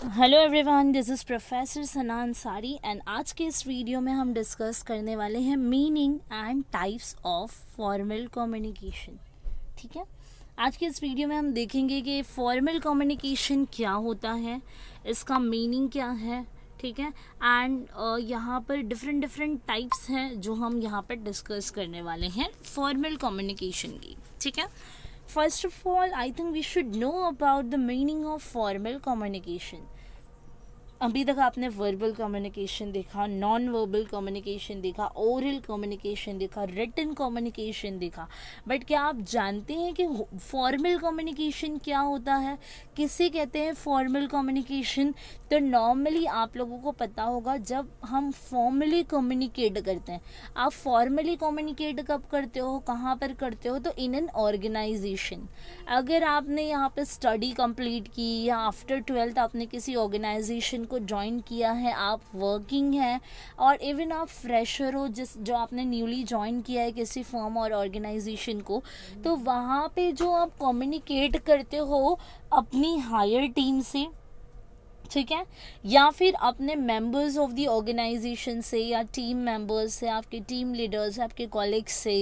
Hello everyone, this is professor Sana Ansari and आज के इस वीडियो में हम डिस्कस करने वाले हैं meaning and types of formal communication. ठीक है, आज के इस वीडियो में हम देखेंगे कि फॉर्मल कम्युनिकेशन क्या होता है, इसका मीनिंग क्या है। ठीक है, एंड यहाँ पर डिफरेंट टाइप्स हैं जो हम यहाँ पर डिस्कस करने वाले हैं फॉर्मल कम्युनिकेशन की। ठीक है, first of all, I think we should know about the meaning of formal communication. अभी तक आपने वर्बल कम्युनिकेशन देखा, नॉन वर्बल कम्युनिकेशन देखा, ओरल कम्युनिकेशन देखा, रिटन कम्युनिकेशन देखा, बट क्या आप जानते हैं कि फॉर्मल कम्युनिकेशन क्या होता है, किसे कहते हैं फॉर्मल कम्युनिकेशन? तो नॉर्मली आप लोगों को पता होगा जब हम फॉर्मली कम्युनिकेट करते हैं। आप फॉर्मली कम्युनिकेट कब करते हो, कहाँ पर करते हो? तो इन एन ऑर्गेनाइजेशन। अगर आपने यहाँ पे स्टडी कंप्लीट की या आफ्टर 12th आपने किसी ऑर्गेनाइजेशन को ज्वाइन किया है, आप वर्किंग हैं, और इवन आप फ्रेशर हो जो आपने न्यूली ज्वाइन किया है किसी फर्म और ऑर्गेनाइजेशन को, तो वहाँ पे जो आप कम्युनिकेट करते हो अपनी हायर टीम से, ठीक है, या फिर अपने मेंबर्स ऑफ द ऑर्गेनाइजेशन से या टीम मेंबर्स से, आपके टीम लीडर्स, आपके कॉलीग्स से,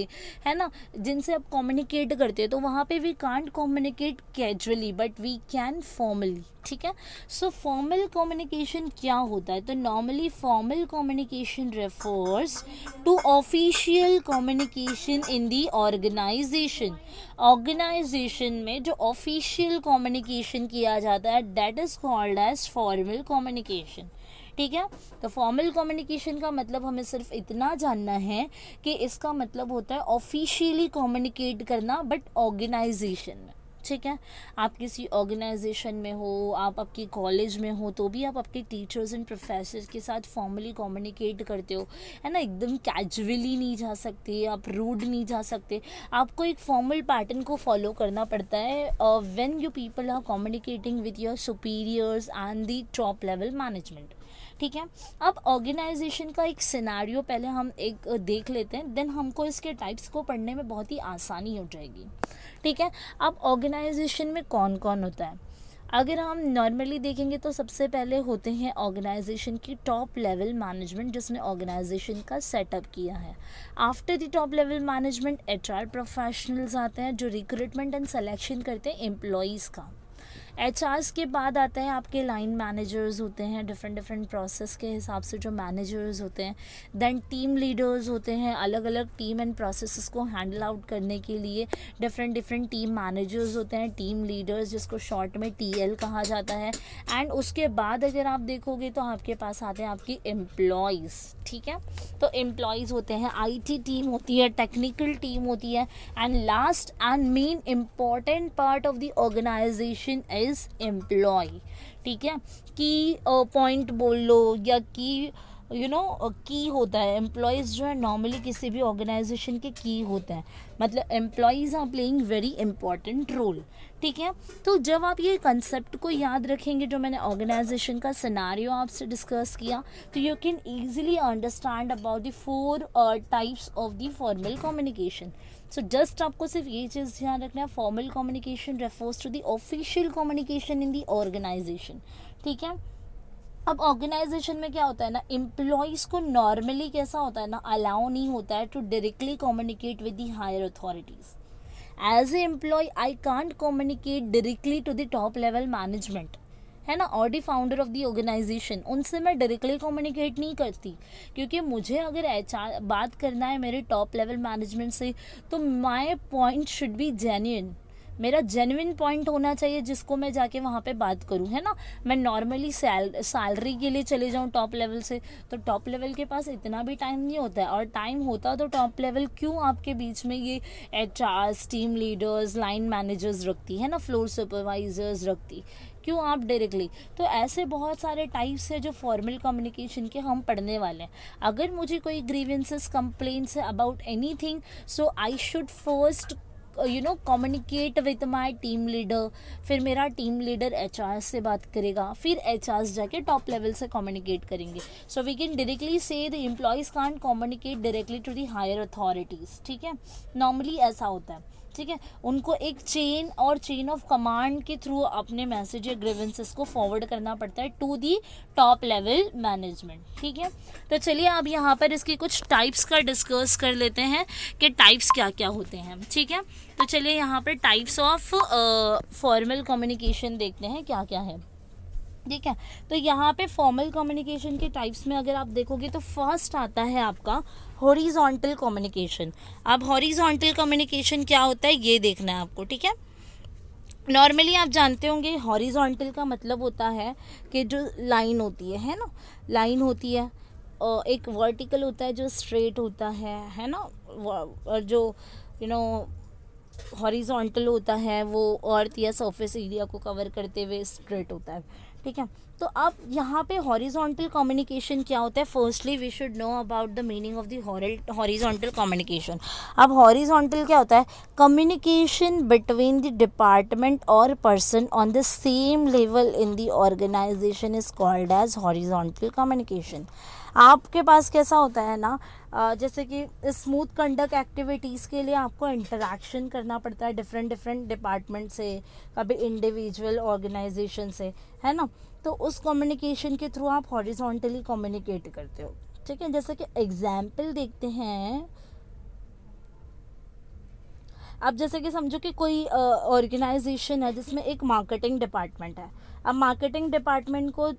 है ना, जिनसे आप कम्युनिकेट करते हैं, तो वहाँ पे we can't communicate casually but we can formally. ठीक है, सो फॉर्मल कम्युनिकेशन क्या होता है? तो normally formal communication refers to official communication in the organization. Organization में जो ऑफिशियल कम्युनिकेशन किया जाता है that is called as formal communication. ठीक है, तो फॉर्मल कम्युनिकेशन का मतलब हमें सिर्फ इतना जानना है कि इसका मतलब होता है ऑफिशियली कम्युनिकेट करना बट ऑर्गेनाइजेशन में। ठीक है, आप किसी ऑर्गेनाइजेशन में हो, आप आपकी कॉलेज में हो, तो भी आप आपके टीचर्स एंड प्रोफेसर्स के साथ फॉर्मली कम्युनिकेट करते हो, है ना। एकदम कैजुअली नहीं जा सकते, आप रूड नहीं जा सकते, आपको एक फॉर्मल पैटर्न को फॉलो करना पड़ता है when you people are communicating with your superiors and the top level management. ठीक है, अब ऑर्गेनाइजेशन का एक सिनेरियो पहले हम एक देख लेते हैं, देन हमको इसके टाइप्स को पढ़ने में बहुत ही आसानी हो जाएगी। ठीक है, अब ऑर्गेनाइजेशन में कौन कौन होता है? अगर हम नॉर्मली देखेंगे तो सबसे पहले होते हैं ऑर्गेनाइजेशन की टॉप लेवल मैनेजमेंट जिसने ऑर्गेनाइजेशन का सेटअप किया है। After the top level management HR professionals आते हैं जो रिक्रूटमेंट एंड सिलेक्शन करते हैं एम्प्लॉयज़ का। एचआरस के बाद आता है आपके लाइन मैनेजर्स होते हैं, डिफरेंट प्रोसेस के हिसाब से जो मैनेजर्स होते हैं। देन टीम लीडर्स होते हैं, अलग अलग टीम एंड प्रोसेसेस को हैंडल आउट करने के लिए डिफरेंट टीम मैनेजर्स होते हैं, टीम लीडर्स जिसको शॉर्ट में टीएल कहा जाता है। एंड उसके बाद अगर आप देखोगे तो आपके पास आते हैं आपकी एम्प्लॉयज़। ठीक है, तो एम्प्लॉयज़ होते हैं, आईटी टीम होती है, टेक्निकल टीम होती है, and last and main important part of the organization is employee. ठीक है, की पॉइंट बोल लो या की की होता है। एम्प्लॉयज़ जो है नॉर्मली किसी भी ऑर्गेनाइजेशन के की होते हैं, मतलब employees are playing very important role. ठीक है, तो जब आप ये कंसेप्ट को याद रखेंगे जो मैंने ऑर्गेनाइजेशन का सिनेरियो आपसे डिस्कस किया, तो you can easily understand about the 4 types of the formal communication. So just आपको सिर्फ ये चीज़ ध्यान रखना है, formal communication refers to the official communication in the organization. ठीक है, अब ऑर्गेनाइजेशन में क्या होता है ना, एम्प्लॉयज़ को नॉर्मली कैसा होता है ना, अलाउ नहीं होता है to directly communicate with the higher authorities. As a employee I can't communicate directly to the top level management, है ना, और the founder of the organization. उनसे मैं डायरेक्टली कम्युनिकेट नहीं करती, क्योंकि मुझे अगर एचआर बात करना है मेरे टॉप लेवल मैनेजमेंट से, तो my point should be genuine. मेरा जेन्युइन पॉइंट होना चाहिए जिसको मैं जाके वहाँ पे बात करूँ, है ना। मैं नॉर्मली सैलरी के लिए चले जाऊँ टॉप लेवल से, तो टॉप लेवल के पास इतना भी टाइम नहीं होता है, और टाइम होता तो टॉप लेवल क्यों आपके बीच में ये एचआरस, टीम लीडर्स, लाइन मैनेजर्स रखती है ना, फ्लोर सुपरवाइजर्स रखती, क्यों आप डायरेक्टली? तो ऐसे बहुत सारे टाइप्स है जो फॉर्मल कम्युनिकेशन के हम पढ़ने वाले हैं। अगर मुझे कोई ग्रीवेंसेस कंप्लेंट्स है about anything, so I should first communicate with my team leader, फिर मेरा टीम लीडर एचआर से बात करेगा, फिर एचआर जाके टॉप लेवल से कम्युनिकेट करेंगे। So we can directly say the employees can't communicate directly to the higher authorities. ठीक है, नॉर्मली ऐसा होता है। ठीक है, उनको एक चेन ऑफ कमांड के थ्रू अपने मैसेज या ग्रीवेंसेस को फॉरवर्ड करना पड़ता है to the top level management. ठीक है, तो चलिए अब यहाँ पर इसकी कुछ टाइप्स का डिस्कस कर लेते हैं कि टाइप्स क्या क्या होते हैं। ठीक है, तो चलिए यहाँ पर टाइप्स ऑफ फॉर्मल कम्युनिकेशन देखते हैं क्या क्या है। ठीक है, तो यहाँ पे फॉर्मल कम्युनिकेशन के टाइप्स में अगर आप देखोगे तो फर्स्ट आता है आपका हॉरिजॉन्टल कम्युनिकेशन। अब हॉरिजॉन्टल कम्युनिकेशन क्या होता है ये देखना है आपको। ठीक है, नॉर्मली आप जानते होंगे हॉरिजॉन्टल का मतलब होता है कि जो लाइन होती है ना, लाइन होती है, एक वर्टिकल होता है जो स्ट्रेट होता है ना, और जो हॉरिजॉन्टल होता है वो अर्थ या सरफेस एरिया को कवर करते हुए स्ट्रेट होता है। ठीक है, तो अब यहाँ पे हॉरिजॉन्टल कम्युनिकेशन क्या होता है, firstly we should know about the meaning of the horizontal communication. अब हॉरिजॉन्टल क्या होता है, कम्युनिकेशन बिटवीन द डिपार्टमेंट और person on the same level in the organization is called as horizontal communication. आपके पास कैसा होता है ना, जैसे कि स्मूथ कंडक्ट एक्टिविटीज़ के लिए आपको इंटरेक्शन करना पड़ता है डिफरेंट डिपार्टमेंट से, कभी इंडिविजुअल ऑर्गेनाइजेशन से, है ना, तो उस कम्युनिकेशन के थ्रू आप हॉरिजॉन्टली कम्युनिकेट करते हो। ठीक है, जैसे कि एग्जाम्पल देखते हैं। अब जैसे कि समझो कि कोई ऑर्गेनाइजेशन है जिसमें एक मार्केटिंग डिपार्टमेंट है। अब मार्केटिंग डिपार्टमेंट को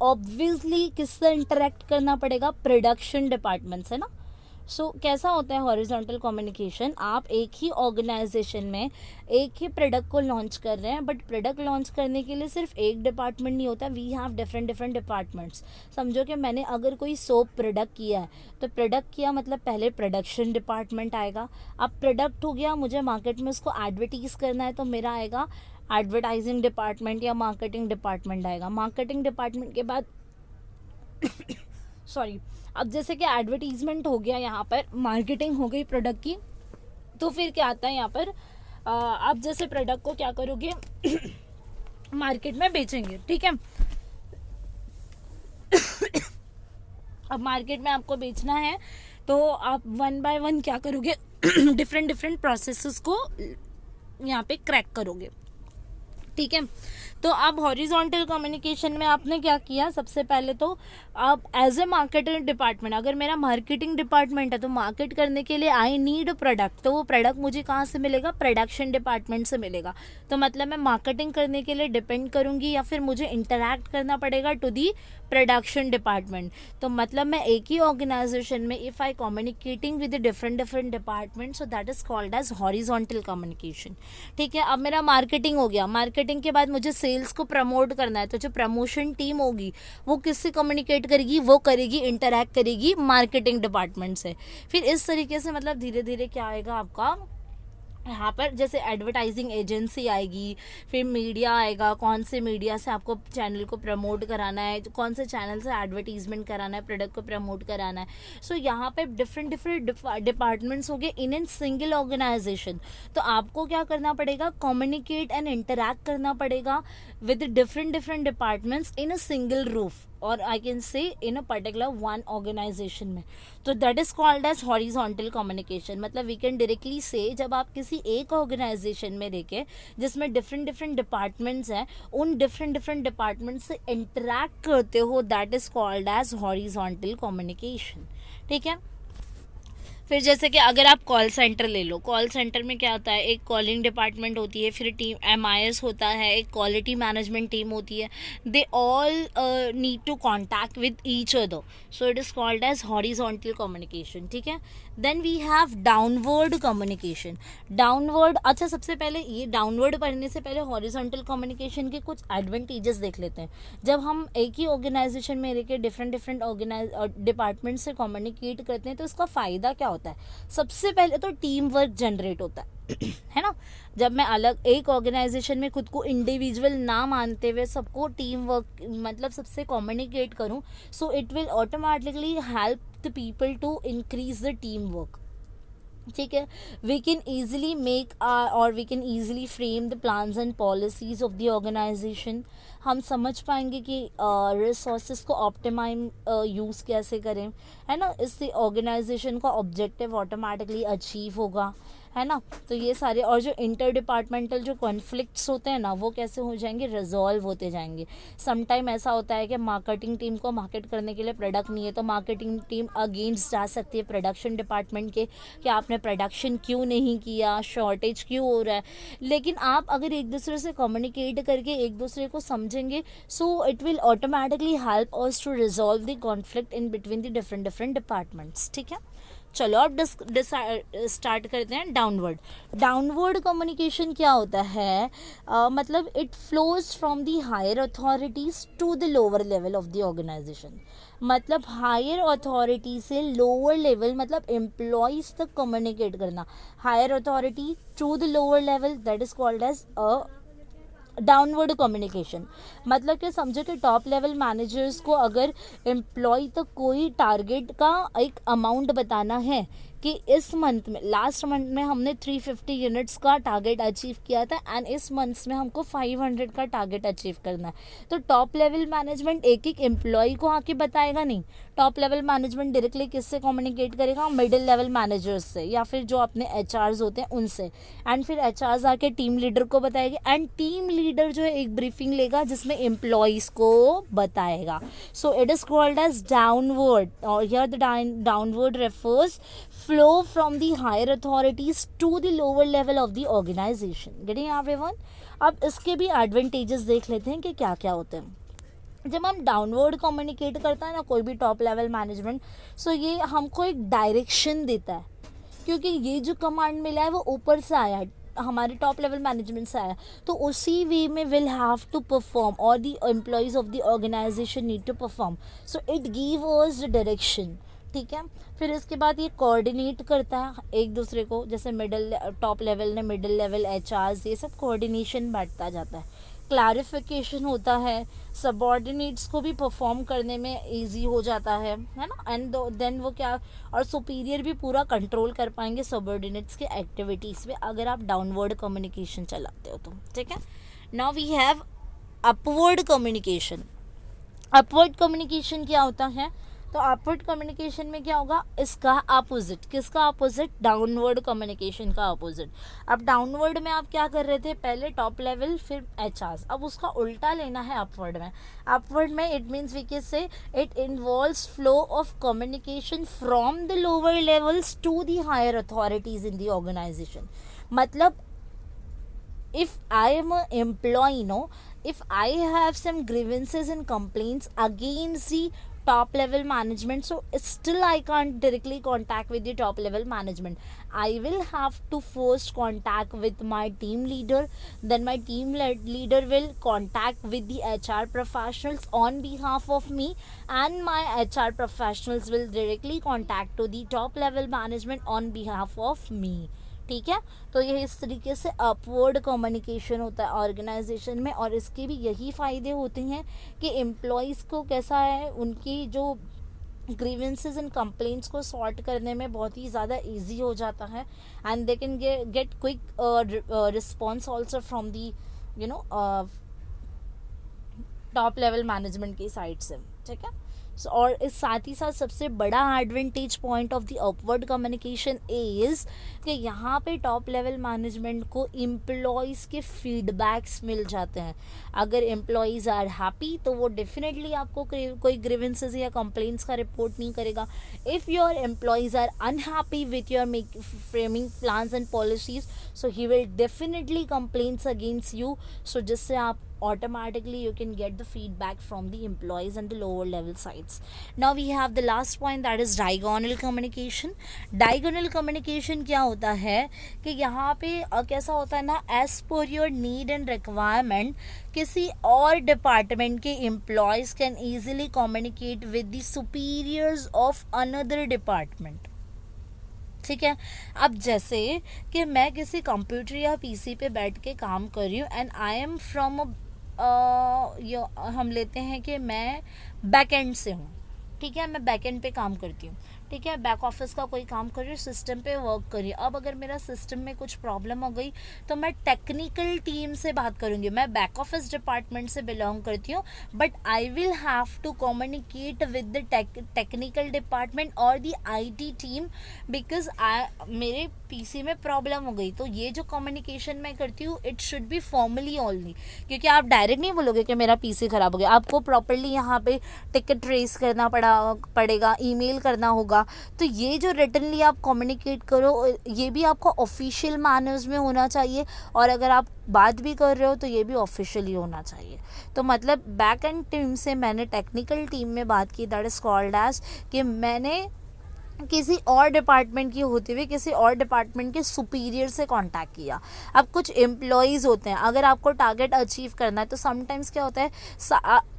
ऑब्वियसली किससे इंटरेक्ट करना पड़ेगा, प्रोडक्शन डिपार्टमेंट से ना। सो कैसा होता है हॉरिजॉन्टल कम्युनिकेशन, आप एक ही ऑर्गेनाइजेशन में एक ही प्रोडक्ट को लॉन्च कर रहे हैं, बट प्रोडक्ट लॉन्च करने के लिए सिर्फ एक डिपार्टमेंट नहीं होता, वी हैव डिफरेंट डिपार्टमेंट्स। समझो कि मैंने अगर कोई सोप प्रोडक्ट किया है, तो प्रोडक्ट किया मतलब पहले प्रोडक्शन डिपार्टमेंट आएगा। अब प्रोडक्ट हो गया, मुझे मार्केट में उसको एडवर्टीज़ करना है, तो मेरा आएगा एडवर्टाइजिंग डिपार्टमेंट या मार्केटिंग डिपार्टमेंट आएगा। मार्केटिंग डिपार्टमेंट के बाद सॉरी, अब जैसे कि एडवर्टीजमेंट हो गया, यहाँ पर मार्केटिंग हो गई प्रोडक्ट की, तो फिर क्या आता है यहाँ पर, आप जैसे प्रोडक्ट को क्या करोगे मार्केट में बेचेंगे। ठीक है, अब मार्केट में आपको बेचना है तो आप वन बाय वन क्या करोगे डिफरेंट प्रोसेसेस को यहाँ पे क्रैक करोगे। ठीक है, तो अब हॉरिजॉन्टल कम्युनिकेशन में आपने क्या किया, सबसे पहले तो आप एज ए मार्केटिंग डिपार्टमेंट, अगर मेरा मार्केटिंग डिपार्टमेंट है तो मार्केट करने के लिए आई नीड प्रोडक्ट, तो वो प्रोडक्ट मुझे कहाँ से मिलेगा, प्रोडक्शन डिपार्टमेंट से मिलेगा। तो मतलब मैं मार्केटिंग करने के लिए डिपेंड करूँगी या फिर मुझे इंटरैक्ट करना पड़ेगा टू दी प्रोडक्शन डिपार्टमेंट। तो मतलब मैं एक ही ऑर्गेनाइजेशन में if I communicating with different department, so that is called as horizontal communication. ठीक है, अब मेरा मार्केटिंग हो गया, मार्केटिंग के बाद मुझे सेल्स को प्रमोट करना है, तो जो प्रमोशन टीम होगी वो किससे कम्युनिकेट करेगी, वो करेगी इंटरैक्ट करेगी मार्केटिंग डिपार्टमेंट से। फिर इस तरीके से मतलब धीरे धीरे क्या आएगा आपका यहाँ पर, जैसे एडवर्टाइजिंग एजेंसी आएगी, फिर मीडिया आएगा, कौन से मीडिया से आपको चैनल को प्रमोट कराना है, कौन से चैनल से एडवर्टीजमेंट कराना है, प्रोडक्ट को प्रमोट कराना है। सो यहाँ पे डिफरेंट डिपार्टमेंट्स हो गए इन एन सिंगल ऑर्गेनाइजेशन। तो आपको क्या करना पड़ेगा, कम्युनिकेट एंड इंटरैक्ट करना पड़ेगा with different departments in a single roof, और I can say in a particular one organization में। तो that is called as horizontal communication. मतलब वी कैन डायरेक्टली से, जब आप किसी एक ऑर्गेनाइजेशन में रह के जिसमें डिफरेंट डिपार्टमेंट्स हैं, उन डिफरेंट डिपार्टमेंट्स से इंटरैक्ट करते हो, that is called as horizontal communication. ठीक है, फिर जैसे कि अगर आप कॉल सेंटर ले लो, कॉल सेंटर में क्या होता है, एक कॉलिंग डिपार्टमेंट होती है, फिर टीम MIS होता है, एक क्वालिटी मैनेजमेंट टीम होती है, they all need to contact with each other, so it is called as horizontal communication. ठीक है, then we have downward communication. Downward, अच्छा सबसे पहले ये डाउनवर्ड पढ़ने से पहले हॉरिजॉन्टल कम्युनिकेशन के कुछ एडवांटेजेस देख लेते हैं। जब हम एक ही ऑर्गेनाइजेशन में रह के डिफरेंट डिपार्टमेंट से कम्युनिकेट करते हैं तो इसका फ़ायदा क्या होता है, सबसे पहले तो टीम वर्क जनरेट होता है ना। जब मैं अलग एक ऑर्गेनाइजेशन में खुद को इंडिविजुअल ना मानते हुए सबको टीम वर्क मतलब सबसे कम्युनिकेट करूं, so it will automatically help the people to increase the team work. ठीक है, वी कैन ईजिली मेक और we can easily frame the plans and policies of the organization. हम समझ पाएंगे कि रिसोर्सेज को ऑप्टिमाइम यूज़ कैसे करें, है ना, इससे ऑर्गेनाइजेशन का ऑब्जेक्टिव ऑटोमेटिकली अचीव होगा। है ना। तो ये सारे, और जो इंटर डिपार्टमेंटल जो कॉन्फ्लिक्ट्स होते हैं ना, वो कैसे हो जाएंगे, रिजॉल्व होते जाएंगे। समटाइम ऐसा होता है कि मार्केटिंग टीम को मार्केट करने के लिए प्रोडक्ट नहीं है, तो मार्केटिंग टीम अगेंस्ट जा सकती है प्रोडक्शन डिपार्टमेंट के कि आपने प्रोडक्शन क्यों नहीं किया, शॉर्टेज क्यों हो रहा है। लेकिन आप अगर एक दूसरे से कम्युनिकेट करके एक दूसरे को समझेंगे, so it will automatically help us to resolve the conflict in between the different different departments. ठीक है, चलो अब स्टार्ट करते हैं। डाउनवर्ड कम्युनिकेशन क्या होता है, मतलब it flows from the higher authorities to the lower level of the organization. मतलब हायर अथॉरिटी से लोअर लेवल, मतलब एम्प्लॉयज तक कम्युनिकेट करना। Higher authority to the lower level, that is called as a downward communication. मतलब कि समझो कि top level managers को अगर एम्प्लॉय तक कोई टारगेट का एक अमाउंट बताना है कि इस मंथ में, लास्ट मंथ में हमने 350 यूनिट्स का टारगेट अचीव किया था एंड इस मंथ में हमको 500 का टारगेट अचीव करना है, तो टॉप लेवल मैनेजमेंट एक एक एम्प्लॉय को आके बताएगा नहीं। टॉप लेवल मैनेजमेंट डायरेक्टली किससे कम्युनिकेट करेगा, मिडिल लेवल मैनेजर्स से या फिर जो अपने एचआरस होते हैं उनसे, एंड फिर एचआरस आके टीम लीडर को बताएगी एंड टीम लीडर जो है एक ब्रीफिंग लेगा जिसमें एम्प्लॉयज़ को बताएगा। So it is called as downward, और here the downward refers flow from the higher authorities to the lower level of the organization. Getting everyone? अब इसके भी एडवांटेजेस देख लेते हैं कि क्या क्या होते हैं। जब हम डाउनवर्ड कम्युनिकेट करता है ना कोई भी टॉप लेवल मैनेजमेंट, सो ये हमको एक डायरेक्शन देता है, क्योंकि ये जो कमांड मिला है वो ऊपर से आया है, हमारे टॉप लेवल मैनेजमेंट से आया, तो उसी वे में विल हैव टू परफॉर्म और the employees of the organization need to perform. So it give us the direction. ठीक है, फिर इसके बाद ये कोऑर्डिनेट करता है एक दूसरे को, जैसे मिडिल टॉप लेवल ने मिडिल लेवल एचआरस, ये सब कोऑर्डिनेशन बैठता जाता है। क्लैरिफिकेशन होता है, सबऑर्डिनेट्स को भी परफॉर्म करने में इजी हो जाता है ना, एंड देन वो क्या, और सुपीरियर भी पूरा कंट्रोल कर पाएंगे सबऑर्डिनेट्स के एक्टिविटीज़ पे अगर आप डाउनवर्ड कम्युनिकेशन चलाते हो तो। ठीक है, now we have upward communication. Upward communication क्या होता है, तो अपवर्ड कम्युनिकेशन में क्या होगा, इसका अपोजिट। किसका अपोजिट, डाउनवर्ड कम्युनिकेशन का अपोजिट। अब डाउनवर्ड में आप क्या कर रहे थे, पहले टॉप लेवल फिर एचआरस, अब उसका उल्टा लेना है अपवर्ड में। अपवर्ड में it means we can say it involves flow of communication from the lower levels to the higher authorities in the organization. मतलब if I am a employee, no, if I have some grievances and complaints against the top level management, so still I can't directly contact with the top level management. I will have to first contact with my team leader, then my team leader will contact with the HR professionals on behalf of me, and my HR professionals will directly contact to the top level management on behalf of me. ठीक है, तो ये इस तरीके से upward communication होता है organisation में, और इसके भी यही फ़ायदे होते हैं कि एम्प्लॉयज़ को कैसा है, उनकी जो ग्रीवेंसेस एंड कंप्लेंट्स को सॉर्ट करने में बहुत ही ज़्यादा इजी हो जाता है, and they can get quick response also from the top level management की साइड से। ठीक है, और इस साथ ही साथ सबसे बड़ा advantage point of the upward communication is कि यहाँ पे टॉप लेवल मैनेजमेंट को एम्प्लॉयज़ के फीडबैक्स मिल जाते हैं। अगर एम्प्लॉयज़ आर हैप्पी तो वो डेफिनेटली आपको कोई ग्रीवेंसेस या कंप्लेंट्स का रिपोर्ट नहीं करेगा। If your employees are unhappy with your framing plans and policies, so he will definitely complaints against you, so जिससे आप automatically you can get the feedback from the employees and the lower level sites. Now we have the last point, that is diagonal communication. Diagonal communication क्या होता है कि यहाँ पे कैसा होता है ना, as per your need and requirement किसी और डिपार्टमेंट के employees can easily communicate with the superiors of another department. ठीक है, अब जैसे कि मैं किसी कंप्यूटर या पीसी पे बैठ के काम कर रही हूँ एंड आई एम फ्रॉम हम लेते हैं कि मैं बैक एंड से हूँ। ठीक है, मैं बैक एंड पे काम करती हूँ, ठीक है, बैक ऑफिस का कोई काम कर रही हूँ, सिस्टम पे वर्क कर रही हूँ। अब अगर मेरा सिस्टम में कुछ प्रॉब्लम हो गई तो मैं टेक्निकल टीम से बात करूँगी। मैं बैक ऑफिस डिपार्टमेंट से बिलोंग करती हूँ, but I will have to communicate with the technical department और द IT टीम, बिकॉज मेरे PC में प्रॉब्लम हो गई। तो ये जो कम्युनिकेशन मैं करती हूँ it should be formally only, क्योंकि आप डायरेक्ट नहीं बोलोगे कि मेरा PC ख़राब हो गया। आपको प्रॉपरली यहाँ पे टिकट ट्रेस करना पड़ेगा, ईमेल करना होगा। तो ये जो रिटनली आप कम्युनिकेट करो, ये भी आपको ऑफिशियल मैनर्स में होना चाहिए, और अगर आप बात भी कर रहे हो तो ये भी ऑफिशियली होना चाहिए। तो मतलब बैक एंड टीम से मैंने टेक्निकल टीम में बात की, दैट इज़ कॉल्ड एज कि मैंने किसी और डिपार्टमेंट की होते हुए किसी और डिपार्टमेंट के सुपीरियर से कांटेक्ट किया। अब कुछ एम्प्लॉयज़ होते हैं, अगर आपको टारगेट अचीव करना है तो समटाइम्स क्या होता है,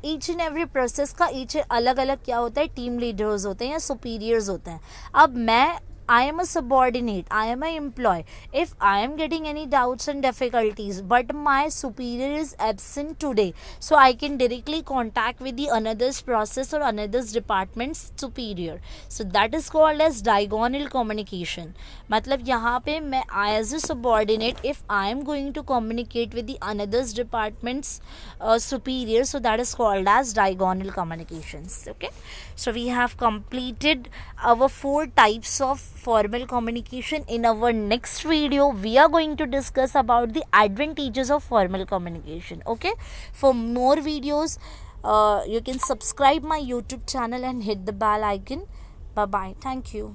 ईच एंड एवरी प्रोसेस का ईच अलग अलग क्या होता है, टीम लीडर्स होते हैं या सुपीरियर्स होते हैं। अब I am a subordinate, I am an employee. If I am getting any doubts and difficulties, but my superior is absent today, so I can directly contact with the another's process or another's department's superior. So that is called as diagonal communication. मतलब यहाँ पे मैं as a subordinate, if I am going to communicate with the another's department's superior, so that is called as diagonal communications. Okay, so we have completed our 4 types of formal communication. In our next video we are going to discuss about the advantages of formal communication. Okay, for more videos you can subscribe my YouTube channel and hit the bell icon. Bye bye, thank you.